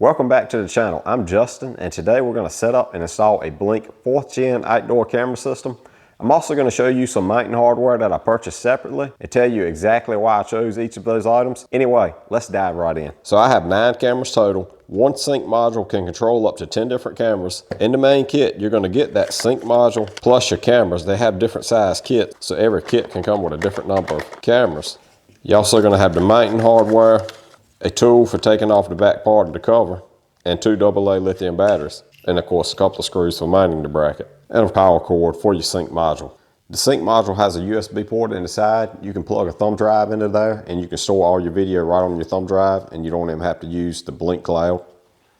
Welcome back to the channel. I'm Justin, and today we're going to set up and install a Blink 4th Gen outdoor camera system. I'm also going to show you some mounting hardware that I purchased separately and tell you exactly why I chose each of those items. Anyway, let's dive right in. So I have 9 cameras total. One sync module can control up to 10 different cameras. In the main kit, you're going to get that sync module plus your cameras. They have different size kits, so every kit can come with a different number of cameras. You're also going to have the mounting hardware, a tool for taking off the back part of the cover, and 2 AA lithium batteries, and of course a couple of screws for mounting the bracket, and a power cord for your sync module. The sync module has a USB port in the side. You can plug a thumb drive into there and you can store all your video right on your thumb drive, and you don't even have to use the Blink Cloud.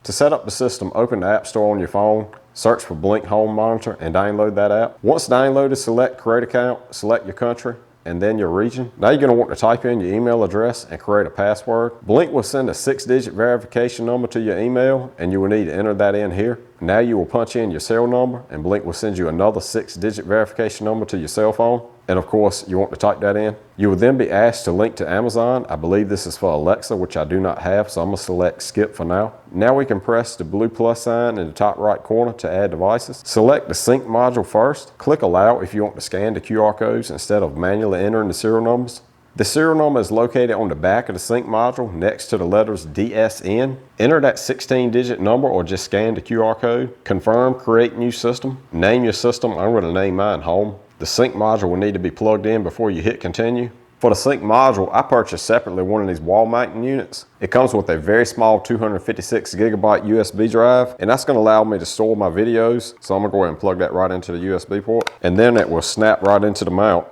To set up the system, open the App Store on your phone, search for Blink Home Monitor and download that app. Once downloaded, select Create Account, select your country, and then your region. Now you're going to want to type in your email address and create a password. Blink will send a 6-digit verification number to your email, and you will need to enter that in here. Now you will punch in your cell number, and Blink will send you another 6-digit verification number to your cell phone. And of course, you want to type that in. You will then be asked to link to Amazon. I believe this is for Alexa, which I do not have, so I'm going to select skip for now. Now we can press the blue plus sign in the top right corner to add devices. Select the sync module first. Click allow if you want to scan the QR codes instead of manually entering the serial numbers. The serial number is located on the back of the sync module next to the letters DSN. Enter that 16-digit number or just scan the QR code. Confirm create new system. Name your system. I'm going to name mine Home. The sync module will need to be plugged in before you hit continue. For the sync module, I purchased separately one of these wall mounting units. It comes with a very small 256 gigabyte USB drive, and that's going to allow me to store my videos. So I'm going to go ahead and plug that right into the USB port, and then it will snap right into the mount.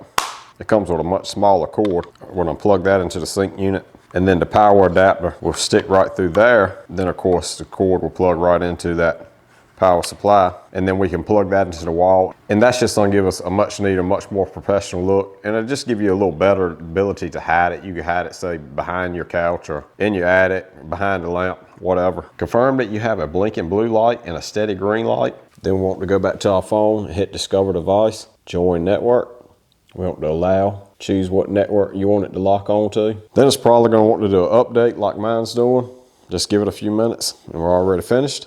It comes with a much smaller cord. We're going to plug that into the sync unit, and then the power adapter will stick right through there. Then of course the cord will plug right into that power supply, and then we can plug that into the wall, and that's just going to give us a much neater, much more professional look, and it'll just give you a little better ability to hide it. You can hide it, say, behind your couch or in your attic, behind the lamp, whatever. Confirm that you have a blinking blue light and a steady green light. Then we want to go back to our phone and hit discover device, join network. We want to allow, choose what network you want it to lock on to. Then it's probably going to want to do an update like mine's doing. Just give it a few minutes and we're already finished.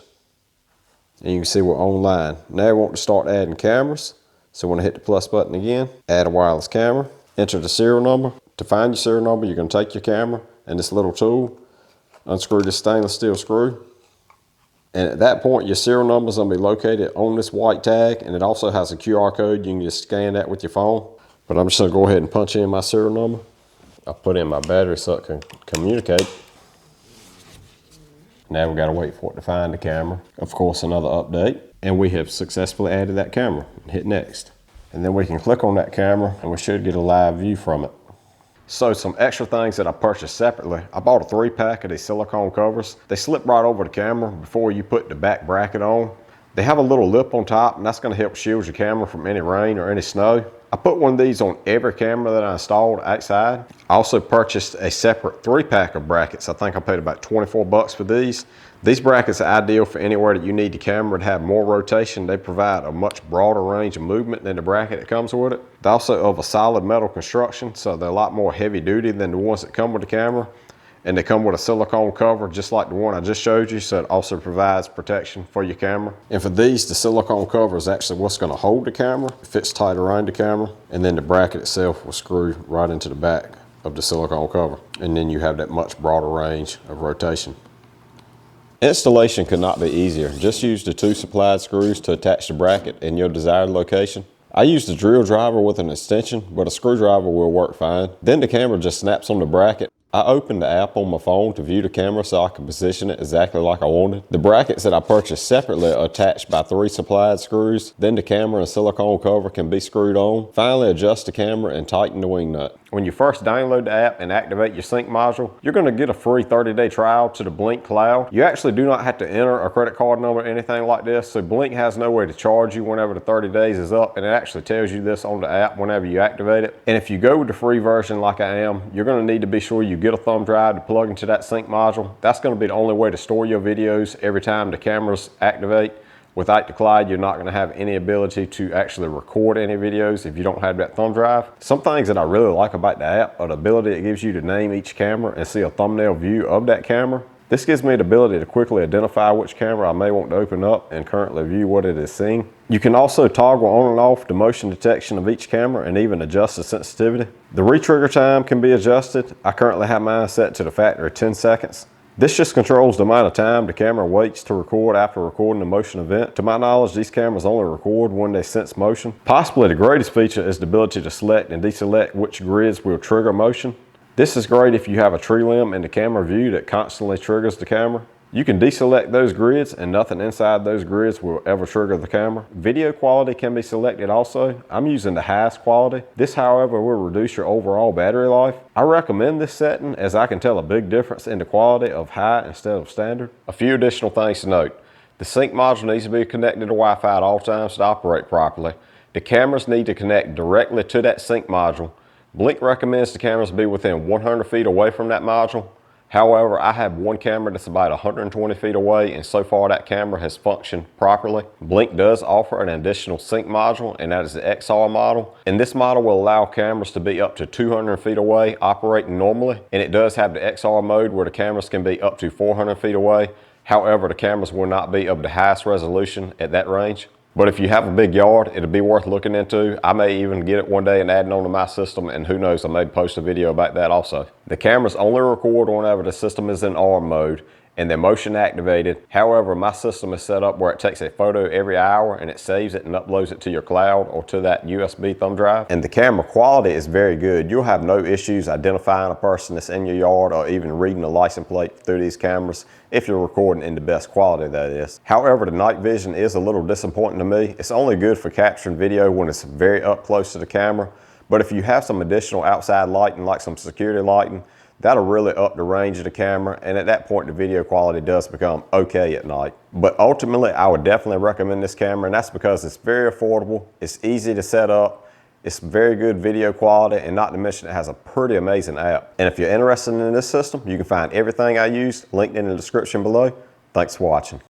And you can see we're online. Now we want to start adding cameras. So we're going to hit the plus button again, add a wireless camera, enter the serial number. To find your serial number, you're going to take your camera and this little tool, unscrew this stainless steel screw. And at that point, your serial number is going to be located on this white tag, and it also has a QR code. You can just scan that with your phone. But I'm just going to go ahead and punch in my serial number. I'll put in my battery so it can communicate. Now we've got to wait for it to find the camera. Of course, another update. And we have successfully added that camera. Hit next. And then we can click on that camera and we should get a live view from it. So some extra things that I purchased separately. I bought a 3-pack of these silicone covers. They slip right over the camera before you put the back bracket on. They have a little lip on top, and that's going to help shield your camera from any rain or any snow. I put one of these on every camera that I installed outside. I also purchased a separate 3-pack of brackets. I think I paid about 24 bucks for these. These brackets are ideal for anywhere that you need the camera to have more rotation. They provide a much broader range of movement than the bracket that comes with it. They're also of a solid metal construction, so they're a lot more heavy duty than the ones that come with the camera. And they come with a silicone cover just like the one I just showed you, so it also provides protection for your camera. And for these, the silicone cover is actually what's going to hold the camera. It fits tight around the camera, and then the bracket itself will screw right into the back of the silicone cover. And then you have that much broader range of rotation. Installation could not be easier. Just use the 2 supplied screws to attach the bracket in your desired location. I used a drill driver with an extension, but a screwdriver will work fine. Then the camera just snaps on the bracket. I opened the app on my phone to view the camera so I could position it exactly like I wanted. The brackets that I purchased separately are attached by 3 supplied screws. Then the camera and silicone cover can be screwed on. Finally, adjust the camera and tighten the wing nut. When you first download the app and activate your sync module, you're going to get a free 30-day trial to the Blink Cloud. You actually do not have to enter a credit card number or anything like this, so Blink has no way to charge you whenever the 30 days is up, and it actually tells you this on the app whenever you activate it. And if you go with the free version like I am, you're going to need to be sure you get a thumb drive to plug into that sync module. That's going to be the only way to store your videos every time the cameras activate. Without the cloud, you're not going to have any ability to actually record any videos if you don't have that thumb drive. Some things that I really like about the app are the ability it gives you to name each camera and see a thumbnail view of that camera. This gives me the ability to quickly identify which camera I may want to open up and currently view what it is seeing. You can also toggle on and off the motion detection of each camera and even adjust the sensitivity. The retrigger time can be adjusted. I currently have mine set to the factor of 10 seconds. This just controls the amount of time the camera waits to record after recording a motion event. To my knowledge, these cameras only record when they sense motion. Possibly the greatest feature is the ability to select and deselect which grids will trigger motion. This is great if you have a tree limb in the camera view that constantly triggers the camera. You can deselect those grids and nothing inside those grids will ever trigger the camera. Video quality can be selected also. I'm using the highest quality. This, however, will reduce your overall battery life. I recommend this setting as I can tell a big difference in the quality of high instead of standard. A few additional things to note. The sync module needs to be connected to Wi-Fi at all times to operate properly. The cameras need to connect directly to that sync module. Blink recommends the cameras be within 100 feet away from that module. However, I have one camera that's about 120 feet away, and so far that camera has functioned properly. Blink does offer an additional sync module, and that is the XR model. And this model will allow cameras to be up to 200 feet away operating normally. And it does have the XR mode where the cameras can be up to 400 feet away. However, the cameras will not be of the highest resolution at that range. But if you have a big yard, it'll be worth looking into. I may even get it one day and add it onto my system, and who knows, I may post a video about that also. The cameras only record whenever the system is in arm mode and they're motion activated. However, my system is set up where it takes a photo every hour and it saves it and uploads it to your cloud or to that USB thumb drive. And the camera quality is very good. You'll have no issues identifying a person that's in your yard or even reading the license plate through these cameras if you're recording in the best quality, that is. However, the night vision is a little disappointing to me. It's only good for capturing video when it's very up close to the camera. But if you have some additional outside lighting, like some security lighting, that'll really up the range of the camera, and at that point the video quality does become okay at night. But ultimately, I would definitely recommend this camera, and that's because it's very affordable, it's easy to set up, it's very good video quality, and not to mention it has a pretty amazing app. And if you're interested in this system, you can find everything I use linked in the description below. Thanks for watching.